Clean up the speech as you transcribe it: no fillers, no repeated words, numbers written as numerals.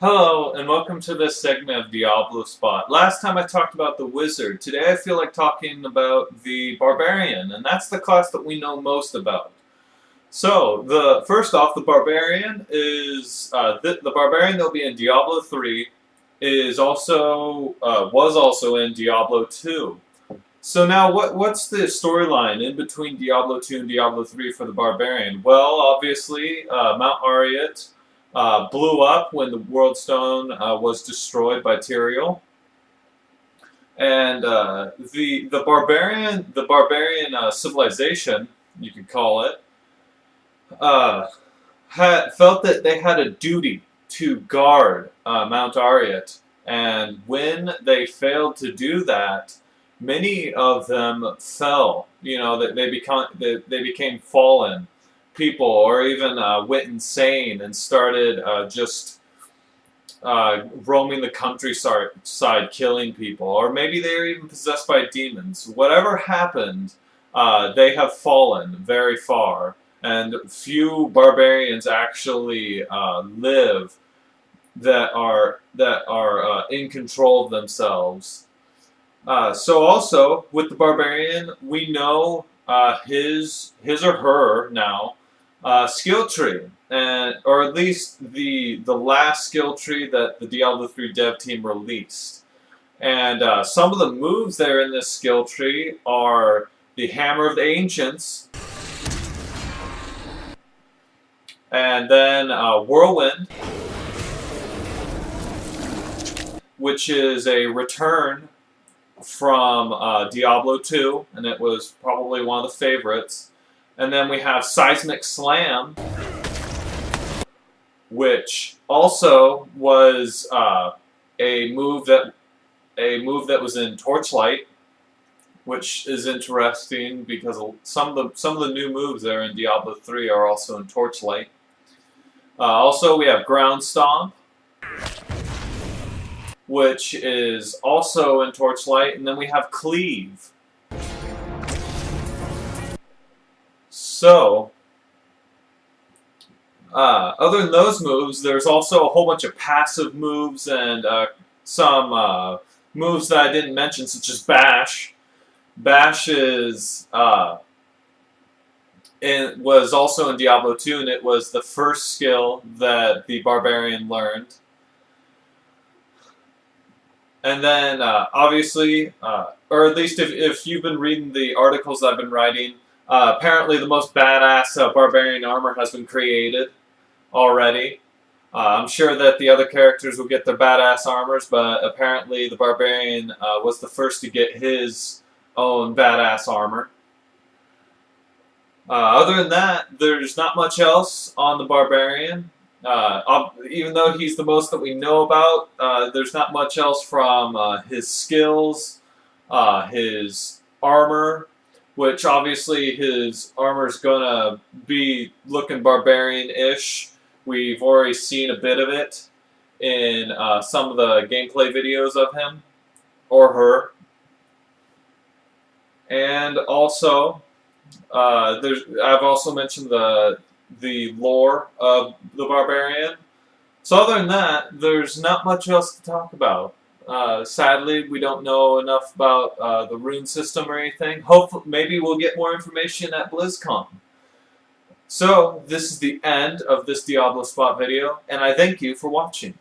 Hello, and welcome to this segment of DiabloSpot. Last time I talked about the Wizard. Today I feel like talking about the Barbarian, and that's the class that we know most about. So, first off, the Barbarian is the Barbarian that'll be in Diablo 3 is also was also in Diablo 2. So now, what's the storyline in between Diablo 2 and Diablo 3 for the Barbarian? Well, obviously, Mount Arreat blew up when the World Stone was destroyed by Tyrael, and the barbarian civilization, you could call it, felt that they had a duty to guard Mount Arreat, and when they failed to do that, many of them fell. You know, that they became fallen people, or even went insane and started just roaming the countryside, killing people, or maybe they were even possessed by demons. Whatever happened, they have fallen very far, and few barbarians actually live that are in control of themselves. So also with the barbarian, we know his or her now skill tree, or at least the last skill tree that the Diablo 3 dev team released. And some of the moves that are in this skill tree are the Hammer of the Ancients, and then Whirlwind, which is a return from Diablo 2, and it was probably one of the favorites. And then we have Seismic Slam, which also was a move that was in Torchlight, which is interesting because some of the new moves that are in Diablo 3 are also in Torchlight. Also, we have Ground Stomp, which is also in Torchlight, and then we have Cleave. So, other than those moves, there's also a whole bunch of passive moves and some moves that I didn't mention, such as Bash. Bash was also in Diablo 2, and it was the first skill that the Barbarian learned. And then, obviously, or at least if you've been reading the articles I've been writing, apparently the most badass Barbarian armor has been created already. I'm sure that the other characters will get their badass armors, but apparently the Barbarian was the first to get his own badass armor. Other than that, there's not much else on the Barbarian. Even though he's the most that we know about, there's not much else from his skills, his armor, which obviously his armor's gonna be looking barbarian-ish. We've already seen a bit of it in some of the gameplay videos of him or her. And also, I've also mentioned the lore of the Barbarian. So other than that, there's not much else to talk about. Sadly, we don't know enough about the rune system or anything. Hopefully, maybe we'll get more information at BlizzCon. So, this is the end of this DiabloSpot video, and I thank you for watching.